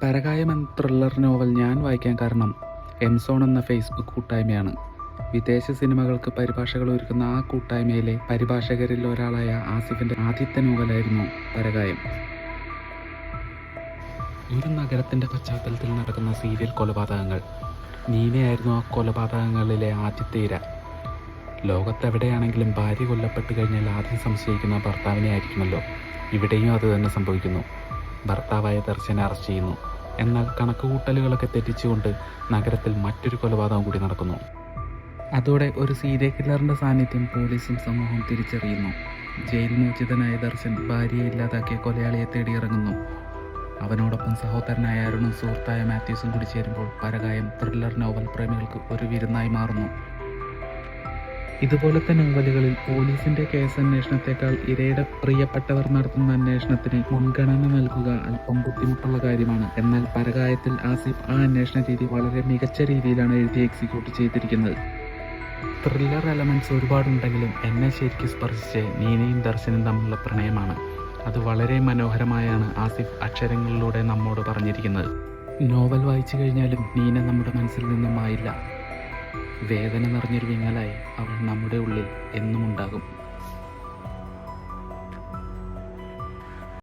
പരകായം എന്ന thriller novel ഞാൻ വായിക്കാൻ കാരണം എംസോൺ എന്ന ഫേസ്ബുക്ക് കൂട്ടായ്മയാണ്. വിദേശ സിനിമകൾക്ക് പരിഭാഷകൾ ഒരുക്കുന്ന ആ കൂട്ടായ്മയിലെ പരിഭാഷകരിൽ ഒരാളായ ആസിഫിൻ്റെ ആദ്യത്തെ നോവലായിരുന്നു പരകായം. ഒരു നഗരത്തിൻ്റെ പശ്ചാത്തലത്തിൽ നടക്കുന്ന സീരിയൽ കൊലപാതകങ്ങൾ. നീനയായിരുന്നു ആ കൊലപാതകങ്ങളിലെ ആദ്യത്തെ ഇര. ലോകത്തെവിടെയാണെങ്കിലും ഭാര്യ കൊല്ലപ്പെട്ട് കഴിഞ്ഞാൽ ആദ്യം സംശയിക്കുന്ന ഭർത്താവിനെ ആയിരിക്കുമല്ലോ. ഇവിടെയും അത് തന്നെ സംഭവിക്കുന്നു. ഭർത്താവായ ദർശനെ അറസ്റ്റ് ചെയ്യുന്നു. എന്നാൽ കണക്കുകൂട്ടലുകളൊക്കെ തെറ്റിച്ചുകൊണ്ട് നഗരത്തിൽ മറ്റൊരു കൊലപാതകം കൂടി നടക്കുന്നു. അതോടെ ഒരു സീരിയൽ കില്ലറിൻ്റെ സാന്നിധ്യം പോലീസും സമൂഹവും തിരിച്ചറിയുന്നു. ജയിൽ മോചിതനായ ദർശൻ ഭാര്യയെ ഇല്ലാതാക്കിയ കൊലയാളിയെ തേടിയിറങ്ങുന്നു. അവനോടൊപ്പം സഹോദരനായ അരുണും സുഹൃത്തായ മാത്യൂസും കൂടി ചേരുമ്പോൾ പരകായം ത്രില്ലർ നോവൽ പ്രേമികൾക്ക് ഒരു വിരുന്നായി മാറുന്നു. ഇതുപോലത്തെ നോവലുകളിൽ പോലീസിന്റെ കേസന്വേഷണത്തെക്കാൾ ഇരയുടെ പ്രിയപ്പെട്ടവർ നടത്തുന്ന അന്വേഷണത്തിന് മുൻഗണന നൽകുക അല്പം ബുദ്ധിമുട്ടുള്ള കാര്യമാണ്. എന്നാൽ പരകായത്തിൽ ആസിഫ് ആ അന്വേഷണ രീതി വളരെ മികച്ച രീതിയിലാണ് എഴുതി എക്സിക്യൂട്ട് ചെയ്തിരിക്കുന്നത്. ത്രില്ലർ എലമെന്റ്സ് ഒരുപാടുണ്ടെങ്കിലും എന്നെ ശരിക്കും സ്പർശിച്ച് നീനയും ദർശനും തമ്മിലുള്ള പ്രണയമാണ്. അത് വളരെ മനോഹരമായാണ് ആസിഫ് അക്ഷരങ്ങളിലൂടെ നമ്മോട് പറഞ്ഞിരിക്കുന്നത്. നോവൽ വായിച്ചു കഴിഞ്ഞാലും നീന നമ്മുടെ മനസ്സിൽ നിന്നും മായില്ല. വേദന നിറഞ്ഞൊരു വിങ്ങലായി അവൾ നമ്മുടെ ഉള്ളിൽ എന്നും ഉണ്ടാകും.